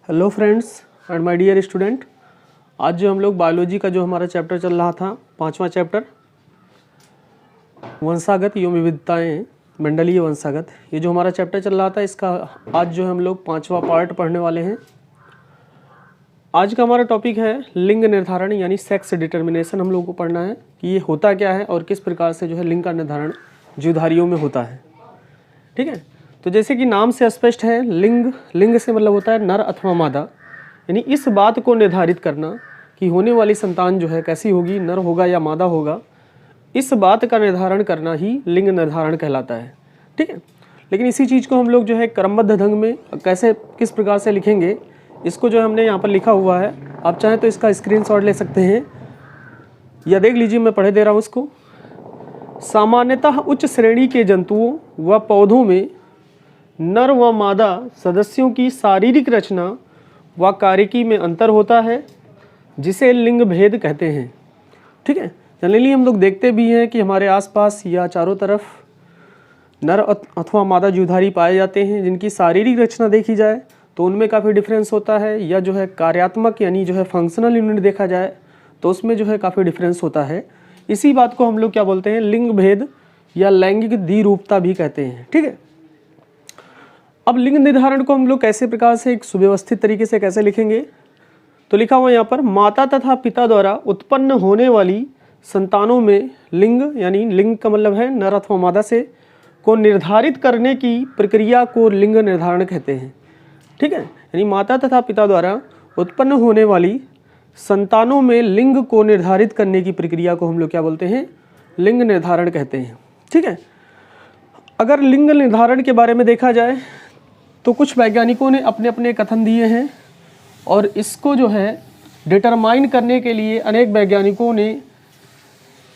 Hello friends and my dear student. आज जो हम लोग बायोलॉजी का जो हमारा चैप्टर चल रहा था, 5वां चैप्टर वंशागत एवं विविधताएं, मंडलीय वंशागत, ये जो हमारा चैप्टर चल रहा था, इसका आज जो हम लोग 5वां पार्ट पढ़ने वाले हैं। आज का हमारा टॉपिक है लिंग निर्धारण यानी सेक्स डिटर्मिनेशन। हम लोगों को पढ़ना है कि ये होता क्या है और किस प्रकार से जो है लिंग का निर्धारण जीवधारियों में होता है। ठीक है, तो जैसे कि नाम से स्पष्ट है, लिंग से मतलब होता है नर अथवा मादा, यानी इस बात को निर्धारित करना कि होने वाली संतान जो है कैसी होगी, नर होगा या मादा होगा, इस बात का निर्धारण करना ही लिंग निर्धारण कहलाता है। ठीक है, लेकिन इसी चीज़ को हम लोग जो है क्रमबद्ध ढंग में कैसे किस प्रकार से लिखेंगे, इसको जो हमने यहाँ पर लिखा हुआ है, आप चाहें तो इसका स्क्रीनशॉट ले सकते हैं या देख लीजिए, मैं पढ़े दे रहा हूँ इसको। सामान्यतः उच्च श्रेणी के जंतुओं व पौधों में नर व मादा सदस्यों की शारीरिक रचना व कार्यकी में अंतर होता है, जिसे लिंग भेद कहते हैं। ठीक है, जनरली हम लोग देखते भी हैं कि हमारे आसपास या चारों तरफ नर अथवा मादा जीवधारी पाए जाते हैं, जिनकी शारीरिक रचना देखी जाए तो उनमें काफ़ी डिफरेंस होता है, या जो है कार्यात्मक यानी जो है फंक्शनल यूनिट देखा जाए तो उसमें जो है काफ़ी डिफरेंस होता है। इसी बात को हम लोग क्या बोलते हैं, लिंग भेद या लैंगिक द्विरूपता भी कहते हैं। ठीक है, अब लिंग निर्धारण को हम लोग कैसे प्रकार से एक सुव्यवस्थित तरीके से कैसे लिखेंगे, तो लिखा हुआ यहाँ पर, माता तथा पिता द्वारा उत्पन्न होने वाली संतानों में लिंग, यानी लिंग का मतलब है नर अथवा मादा से, को निर्धारित करने की प्रक्रिया को लिंग निर्धारण कहते हैं। ठीक है, यानी माता तथा पिता द्वारा उत्पन्न होने वाली संतानों में लिंग को निर्धारित करने की प्रक्रिया को हम लोग क्या बोलते हैं, लिंग निर्धारण कहते हैं। ठीक है, अगर लिंग निर्धारण के बारे में देखा जाए तो कुछ वैज्ञानिकों ने अपने अपने कथन दिए हैं, और इसको जो है डिटरमाइन करने के लिए अनेक वैज्ञानिकों ने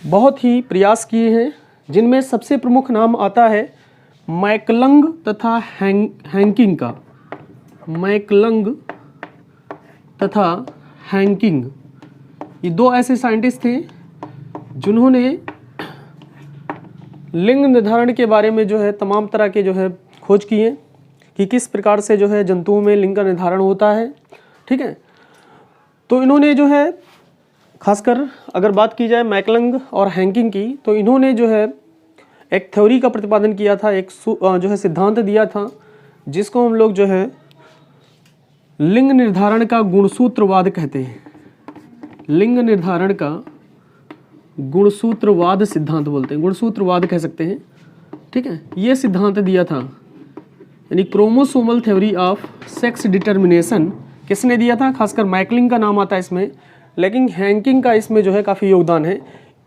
बहुत ही प्रयास किए हैं, जिनमें सबसे प्रमुख नाम आता है मैकलंग तथा हैंकिंग का। मैकलंग तथा हैंकिंग, ये दो ऐसे साइंटिस्ट थे जिन्होंने लिंग निर्धारण के बारे में जो है तमाम तरह के जो है खोज किए कि किस प्रकार से जो है जंतुओं में लिंग का निर्धारण होता है। ठीक है, तो इन्होंने जो है खासकर अगर बात की जाए मैकलंग और हैंकिंग की, तो इन्होंने जो है एक थ्योरी का प्रतिपादन किया था, एक जो है सिद्धांत दिया था, जिसको हम लोग जो है लिंग निर्धारण का गुणसूत्रवाद कहते हैं। लिंग निर्धारण का गुणसूत्रवाद सिद्धांत बोलते हैं, गुणसूत्रवाद कह सकते हैं। ठीक है, ये सिद्धांत दिया था, यानी chromosomal theory of sex determination किसने दिया था, खासकर मैकलिंग का नाम आता है इसमें, लेकिन हैंकिंग का इसमें जो है काफ़ी योगदान है।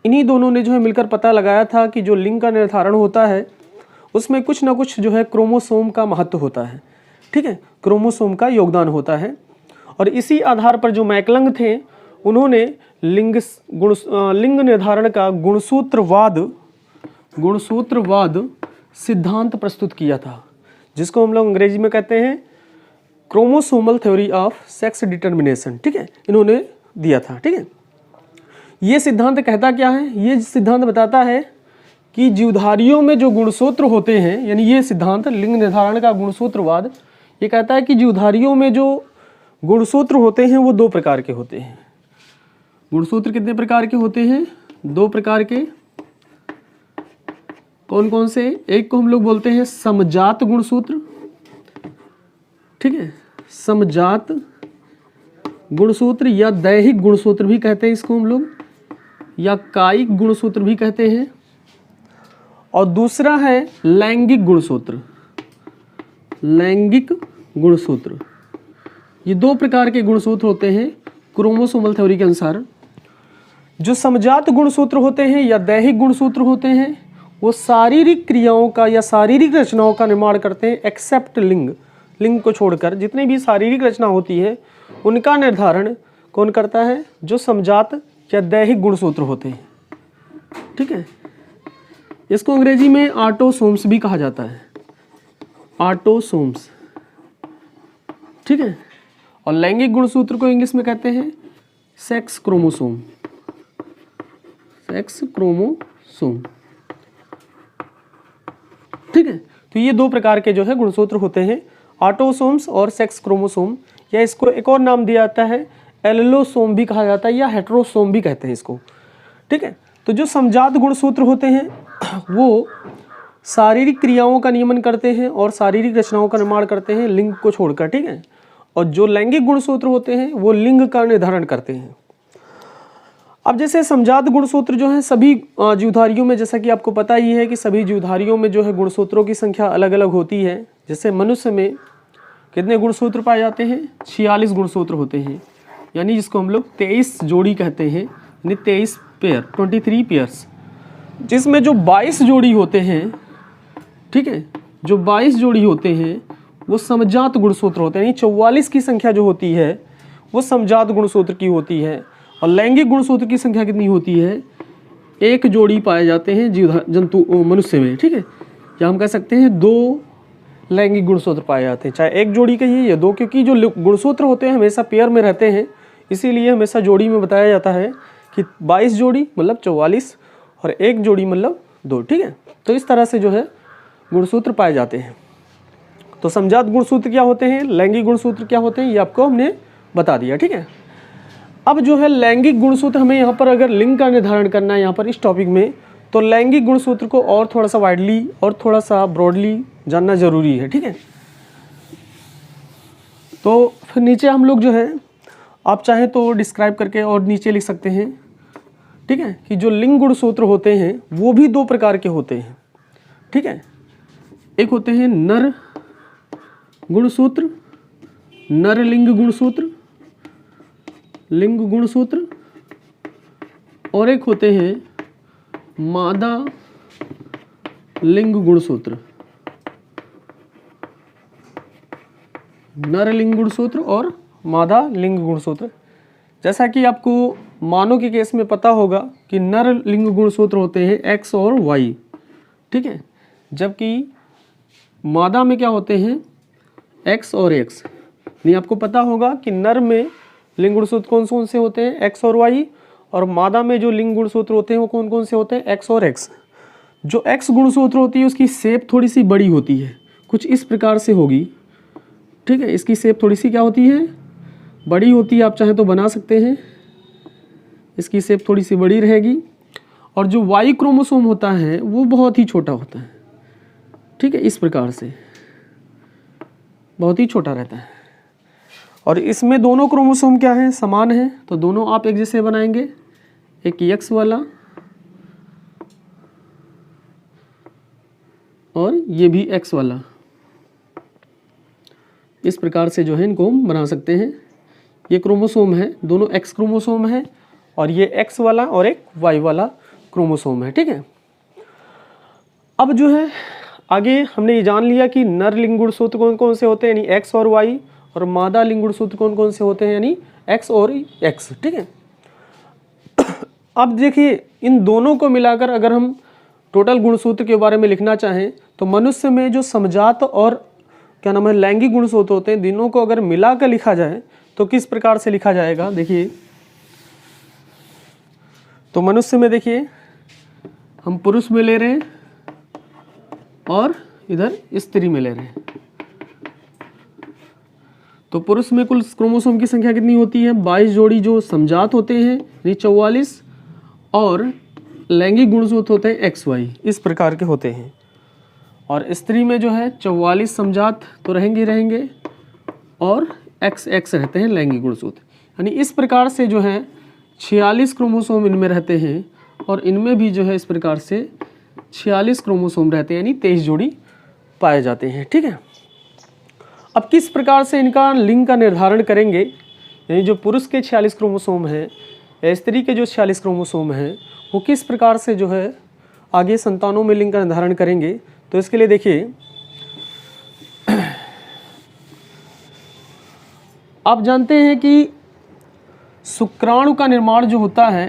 इन्हीं दोनों ने जो है मिलकर पता लगाया था कि जो लिंग का निर्धारण होता है उसमें कुछ ना कुछ जो है क्रोमोसोम का महत्व होता है। ठीक है, क्रोमोसोम का योगदान होता है, और इसी आधार पर जो मैकलंग थे उन्होंने लिंग निर्धारण का गुणसूत्रवाद सिद्धांत प्रस्तुत किया था, जिसको हम लोग अंग्रेजी में कहते हैं chromosomal theory of sex determination. ठीक है, इन्होंने दिया था। ठीक है, ये सिद्धांत कहता क्या है, ये सिद्धांत बताता है कि जीवधारियों में जो गुणसूत्र होते हैं, यानी ये सिद्धांत लिंग निर्धारण का गुणसूत्रवाद ये कहता है कि जीवधारियों में जो गुणसूत्र होते हैं वो दो प्रकार के होते हैं। गुणसूत्र कितने प्रकार के होते हैं, दो प्रकार के। कौन कौन से, एक को हम लोग बोलते हैं समजात गुणसूत्र। ठीक है, समजात गुणसूत्र या दैहिक गुणसूत्र भी कहते हैं इसको हम लोग, या कायिक गुणसूत्र भी कहते हैं। और दूसरा है लैंगिक गुणसूत्र। लैंगिक गुणसूत्र, ये दो प्रकार के गुणसूत्र होते हैं क्रोमोसोमल थ्योरी के अनुसार। जो समजात गुणसूत्र होते हैं या दैहिक गुणसूत्र होते हैं, वो शारीरिक क्रियाओं का या शारीरिक रचनाओं का निर्माण करते हैं, एक्सेप्ट लिंग को छोड़कर जितनी भी शारीरिक रचना होती है उनका निर्धारण कौन करता है, जो समजात या दैहिक गुणसूत्र होते हैं। ठीक है, इसको अंग्रेजी में ऑटोसोम्स भी कहा जाता है, ऑटोसोम्स। ठीक है, और लैंगिक गुणसूत्र को इंग्लिश में कहते हैं सेक्स क्रोमोसोम। Sex chromosome. ठीक है, तो ये दो प्रकार के जो है गुणसूत्र होते हैं, ऑटोसोम्स और सेक्स क्रोमोसोम। या इसको एक और नाम दिया जाता है एलिलोसोम भी कहा जाता है या हेटेरोसोम भी कहते हैं इसको, ठीक है। तो जो समजात गुणसूत्र होते हैं वो शारीरिक क्रियाओं का नियमन करते हैं और शारीरिक रचनाओं का निर्माण करते हैं लिंग को छोड़कर, ठीक है। और जो लैंगिक गुणसूत्र होते हैं वो लिंग का निर्धारण करते हैं। अब जैसे समजात गुणसूत्र जो है सभी जीवधारियों में, जैसा कि आपको पता ही है कि सभी जीवधारियों में जो है गुणसूत्रों की संख्या अलग अलग होती है। जैसे मनुष्य में कितने गुणसूत्र पाए जाते हैं? 46 गुणसूत्र होते हैं, यानी जिसको हम लोग 23 जोड़ी कहते हैं, यानी 23 पेयर, 23 पेयर्स, जिसमें जो 22 जोड़ी होते हैं, ठीक है, जो 22 जोड़ी होते हैं वो समजात गुणसूत्र होते हैं। यानी 44 की संख्या जो होती है वो समजात गुणसूत्र की होती है। और लैंगिक गुणसूत्र की संख्या कितनी होती है? 1 जोड़ी पाए जाते हैं जंतु मनुष्य में, ठीक है। या हम कह सकते हैं 2 लैंगिक गुणसूत्र पाए जाते हैं, चाहे 1 जोड़ी कहिए या 2, क्योंकि जो गुणसूत्र होते हैं हमेशा पेयर में रहते हैं, इसीलिए हमेशा जोड़ी में बताया जाता है कि 22 जोड़ी मतलब 44 और 1 जोड़ी मतलब 2, ठीक है। तो इस तरह से जो है गुणसूत्र पाए जाते हैं। तो समजात गुणसूत्र क्या होते हैं, लैंगिक गुणसूत्र क्या होते हैं, ये आपको हमने बता दिया, ठीक है। अब जो है लैंगिक गुणसूत्र, हमें यहाँ पर अगर लिंग का निर्धारण करना है यहाँ पर इस टॉपिक में, तो लैंगिक गुणसूत्र को और थोड़ा सा वाइडली और थोड़ा सा ब्रॉडली जानना जरूरी है, ठीक है। तो फिर नीचे हम लोग जो है, आप चाहें तो डिस्क्राइब करके और नीचे लिख सकते हैं, ठीक है, कि जो लिंग गुणसूत्र होते हैं वो भी 2 प्रकार के होते हैं, ठीक है। एक होते हैं नर गुणसूत्र, नर लिंग गुणसूत्र, लिंग गुणसूत्र, और एक होते हैं मादा लिंग गुणसूत्र, नर लिंग गुणसूत्र और मादा लिंग गुणसूत्र। जैसा कि आपको मानव के केस में पता होगा कि नर लिंग गुणसूत्र होते हैं X और Y, ठीक है, जबकि मादा में क्या होते हैं X और X। नहीं, आपको पता होगा कि नर में लिंग गुणसूत्र कौन कौन से होते हैं, X और Y, और मादा में जो लिंग गुणसूत्र होते हैं वो कौन कौन से होते हैं, X और X। जो X गुणसूत्र होती है उसकी शेप थोड़ी सी बड़ी होती है, कुछ इस प्रकार से होगी, ठीक है। इसकी शेप थोड़ी सी क्या होती है, बड़ी होती है, आप चाहें तो बना सकते हैं, इसकी शेप थोड़ी सी बड़ी रहेगी। और जो Y क्रोमोसोम होता है वो बहुत ही छोटा होता है, ठीक है, इस प्रकार से बहुत ही छोटा रहता है। और इसमें दोनों क्रोमोसोम क्या हैं, समान हैं, तो दोनों आप एक जैसे बनाएंगे, एक X वाला और ये भी X वाला, इस प्रकार से जो है इनको हम बना सकते हैं। ये क्रोमोसोम है, दोनों X क्रोमोसोम है, और ये X वाला और एक Y वाला क्रोमोसोम है, ठीक है। अब जो है आगे हमने ये जान लिया कि नर लिंग गुणसूत्र कौन कौन से होते हैं, यानी X और Y, और मादा लिंग गुणसूत्र कौन कौन से होते हैं, यानी X और X, ठीक है। अब देखिए इन दोनों को मिलाकर अगर हम टोटल गुणसूत्र के बारे में लिखना चाहें तो मनुष्य में जो समजात और क्या नाम है लैंगिक गुणसूत्र होते हैं, तीनों को अगर मिलाकर लिखा जाए तो किस प्रकार से लिखा जाएगा। देखिए, तो मनुष्य में देखिए हम पुरुष में ले रहे हैं और इधर स्त्री में ले रहे हैं। तो पुरुष में कुल क्रोमोसोम की संख्या कितनी होती है, 22 जोड़ी जो समजात होते हैं, यानी 44, और लैंगिक गुणसूत्र होते हैं XY, इस प्रकार के होते हैं। और स्त्री में जो है 44 समजात तो रहेंगे और XX रहते हैं लैंगिक गुणसूत्र। यानी इस प्रकार से जो है 46 क्रोमोसोम इनमें रहते हैं, और इनमें भी जो है इस प्रकार से 46 क्रोमोसोम रहते हैं, यानी 23 जोड़ी पाए जाते हैं, ठीक है। अब किस प्रकार से इनका लिंग का निर्धारण करेंगे, यानी जो पुरुष के 46 क्रोमोसोम हैं या स्त्री के जो 46 क्रोमोसोम हैं वो किस प्रकार से जो है आगे संतानों में लिंग का निर्धारण करेंगे। तो इसके लिए देखिए, आप जानते हैं कि शुक्राणु का निर्माण जो होता है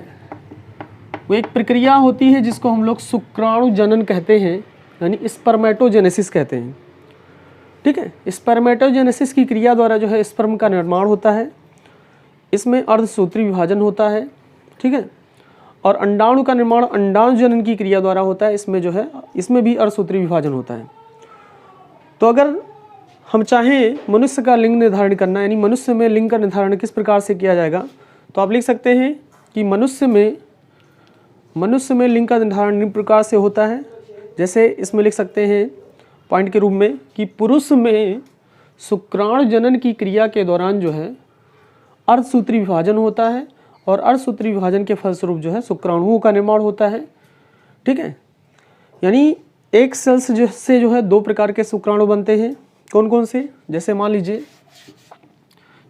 वो एक प्रक्रिया होती है जिसको हम लोग शुक्राणु जनन कहते हैं, यानी स्पर्मेटोजेनेसिस कहते हैं, ठीक है। स्पर्मेटोजेनेसिस की क्रिया द्वारा जो है स्पर्म का निर्माण होता है, इसमें अर्धसूत्री विभाजन होता है, ठीक है। और अंडाणु का निर्माण अंडाणु जनन की क्रिया द्वारा होता है, इसमें जो है इसमें भी अर्धसूत्री विभाजन होता है। तो अगर हम चाहें मनुष्य का लिंग निर्धारण करना, यानी मनुष्य में लिंग का निर्धारण किस प्रकार से किया जाएगा, तो आप लिख सकते हैं कि मनुष्य में लिंग का निर्धारण निम्न प्रकार से होता है। जैसे इसमें लिख सकते हैं पॉइंट के रूप में कि पुरुष में शुक्राणु जनन की क्रिया के दौरान जो है अर्धसूत्री विभाजन होता है और अर्धसूत्री विभाजन के फलस्वरूप जो है शुक्राणुओं का निर्माण होता है। ठीक है, यानी एक सेल्स से जो है दो प्रकार के शुक्राणु बनते हैं। कौन कौन से? जैसे मान लीजिए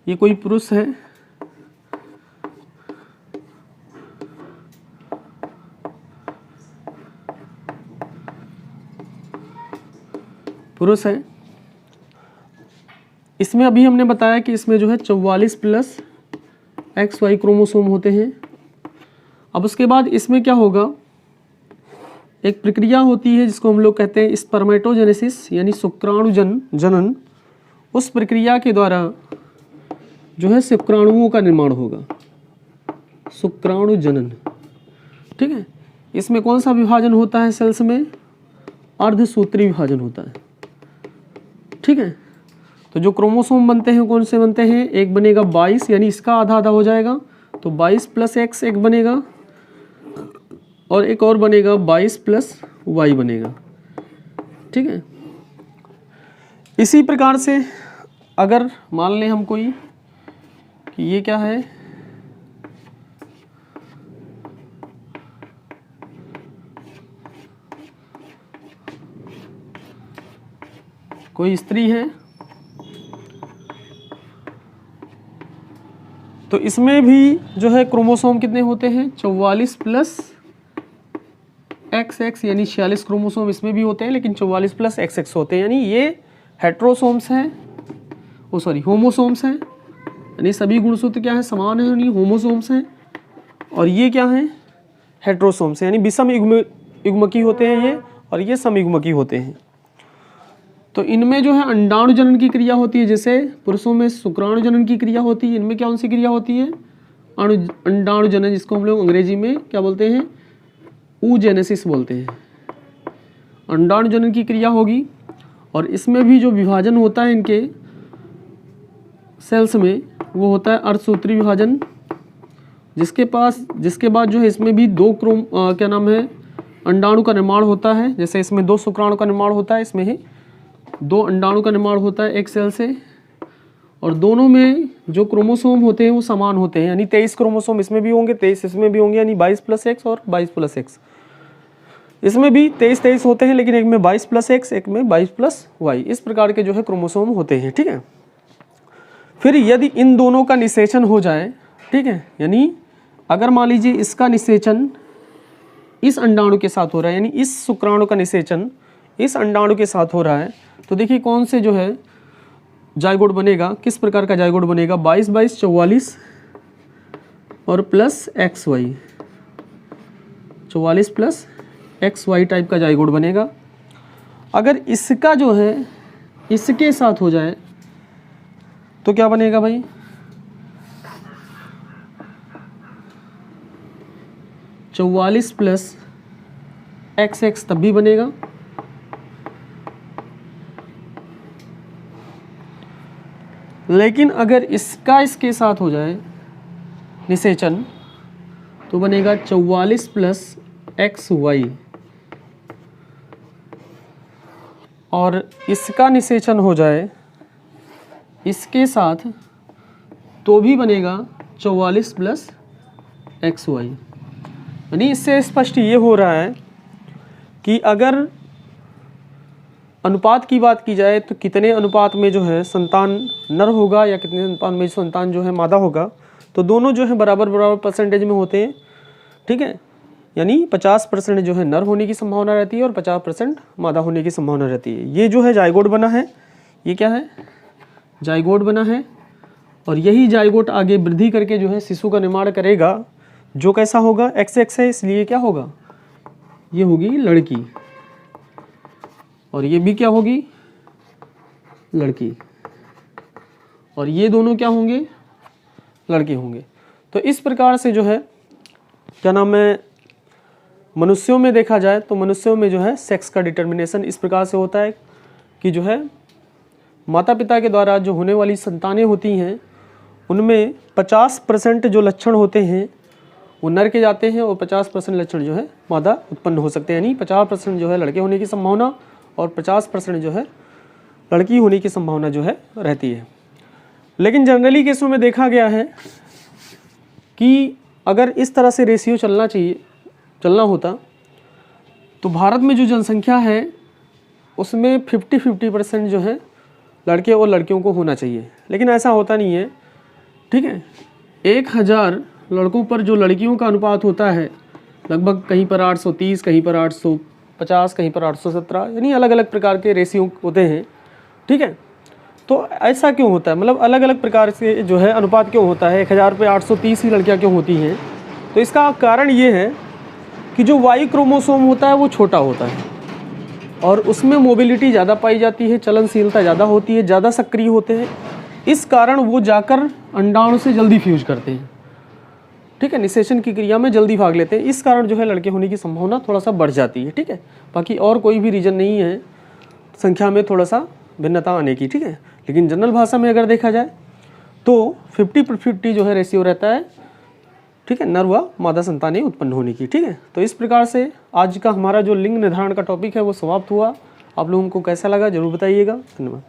ये कोई पुरुष है, इसमें अभी हमने बताया कि इसमें जो है 44 प्लस XY क्रोमोसोम होते हैं। अब उसके बाद इसमें क्या होगा, एक प्रक्रिया होती है जिसको हम लोग कहते हैं स्पर्मेटोजेनेसिस, यानी शुक्राणु जनन। उस प्रक्रिया के द्वारा जो है शुक्राणुओं का निर्माण होगा, शुक्राणु जनन। ठीक है, इसमें कौन सा विभाजन होता है सेल्स में? अर्धसूत्री विभाजन होता है। ठीक है, तो जो क्रोमोसोम बनते हैं कौन से बनते हैं? एक बनेगा 22, यानी इसका आधा आधा हो जाएगा, तो 22 प्लस X एक बनेगा, और एक और बनेगा 22 प्लस Y बनेगा। ठीक है, इसी प्रकार से अगर मान लें हम कोई कि ये क्या है, कोई स्त्री है, तो इसमें भी जो है क्रोमोसोम कितने होते हैं? 44 प्लस XX, यानी 46 क्रोमोसोम इसमें भी होते हैं, लेकिन 44 प्लस XX होते हैं, यानी ये हेट्रोसोम्स हैं, होमोसोम्स हैं, यानी सभी गुणसूत्र क्या है? समान है, यानी होमोसोम्स हैं। और ये क्या हैं? हेट्रोसोम्स, यानी विषम युग्मकी होते हैं ये, और ये समयुग्मकी होते हैं। तो इनमें जो है अंडाणु जनन की क्रिया होती है, जैसे पुरुषों में शुक्राणु जनन की क्रिया होती है, इनमें कौन सी क्रिया होती है? अंडाणु जनन, जिसको हम लोग अंग्रेजी में क्या बोलते हैं? oogenesis बोलते हैं। अंडाणु जनन की क्रिया होगी, और इसमें भी जो विभाजन होता है इनके सेल्स में, वो होता है अर्धसूत्री विभाजन, जिसके बाद जो है इसमें भी दो क्या नाम है, अंडाणु का निर्माण होता है। जैसे इसमें 2 शुक्राणु का निर्माण होता है, इसमें ही 2 अंडाणु का निर्माण होता है एक सेल से, और दोनों में जो क्रोमोसोम होते हैं वो समान होते हैं, यानी 23 क्रोमोसोम इसमें भी होंगे, 23 इसमें भी होंगे, यानी 22 प्लस X और 22 प्लस X। इसमें भी 23 होते हैं, लेकिन एक में 22 प्लस X, एक में 22 प्लस Y, इस प्रकार के जो है क्रोमोसोम होते हैं। ठीक है, फिर यदि इन दोनों का निषेचन हो जाए, ठीक है, यानी अगर मान लीजिए इसका निषेचन इस अंडाणु के साथ हो रहा है, यानी इस शुक्राणु का निषेचन इस अंडाणु के साथ हो रहा है, तो देखिए कौन से जो है जाइगोट बनेगा, किस प्रकार का जाइगोट बनेगा? 22 22 44 और plus XY, 44 plus XY type का जाइगोट बनेगा। अगर इसका जो है इसके साथ हो जाए तो क्या बनेगा भाई? 44 प्लस XX तब भी बनेगा, लेकिन अगर इसका इसके साथ हो जाए निषेचन तो बनेगा 44 प्लस XY, और इसका निषेचन हो जाए इसके साथ तो भी बनेगा 44 प्लस XY। यानी इससे स्पष्ट ये हो रहा है कि अगर अनुपात की बात की जाए तो कितने अनुपात में जो है संतान नर होगा या कितने अनुपात में संतान जो है मादा होगा, तो दोनों जो है बराबर बराबर परसेंटेज में होते हैं। ठीक है, यानी 50% जो है नर होने की संभावना रहती है और 50% मादा होने की संभावना रहती है। ये जो है जाइगोट बना है, ये क्या है? जाइगोट बना है, और यही जाइगोट आगे वृद्धि करके जो है शिशु का निर्माण करेगा, जो कैसा होगा? XX है, इसलिए क्या होगा? ये होगी लड़की, और ये भी क्या होगी? लड़की, और ये दोनों क्या होंगे? लड़के होंगे। तो इस प्रकार से जो है क्या नाम है, मनुष्यों में देखा जाए तो मनुष्यों में जो है सेक्स का डिटर्मिनेशन इस प्रकार से होता है कि जो है माता पिता के द्वारा जो होने वाली संतानें होती हैं उनमें 50% जो लक्षण होते हैं वो नर के जाते हैं और 50% लक्षण जो है मादा उत्पन्न हो सकते हैं, यानी 50% जो है लड़के होने की संभावना और 50% जो है लड़की होने की संभावना जो है रहती है। लेकिन जनरली केसों में देखा गया है कि अगर इस तरह से रेशियो चलना होता तो भारत में जो जनसंख्या है उसमें 50-50% जो है लड़के और लड़कियों को होना चाहिए, लेकिन ऐसा होता नहीं है। ठीक है, 1000 लड़कों पर जो लड़कियों का अनुपात होता है लगभग कहीं पर 830, कहीं पर 850, कहीं पर 817, यानी अलग अलग प्रकार के रेशियो होते हैं। ठीक है, तो ऐसा क्यों होता है, मतलब अलग अलग प्रकार से जो है अनुपात क्यों होता है, 1000 पे 830 ही लड़कियां क्यों होती हैं? तो इसका कारण ये है कि जो वाई क्रोमोसोम होता है वो छोटा होता है और उसमें मोबिलिटी ज़्यादा पाई जाती है, चलनशीलता ज़्यादा होती है, ज़्यादा सक्रिय होते हैं, इस कारण वो जाकर अंडाणु से जल्दी फ्यूज करते हैं। ठीक है, निषेचन की क्रिया में जल्दी भाग लेते हैं, इस कारण जो है लड़के होने की संभावना थोड़ा सा बढ़ जाती है। ठीक है, बाकी और कोई भी रीज़न नहीं है संख्या में थोड़ा सा भिन्नता आने की। ठीक है, लेकिन जनरल भाषा में अगर देखा जाए तो 50-50 जो है रेशियो रहता है। ठीक है, नर व मादा संतानें उत्पन्न होने की। ठीक है, तो इस प्रकार से आज का हमारा जो लिंग निर्धारण का टॉपिक है वो समाप्त हुआ। आप लोगों को कैसा लगा जरूर बताइएगा। धन्यवाद।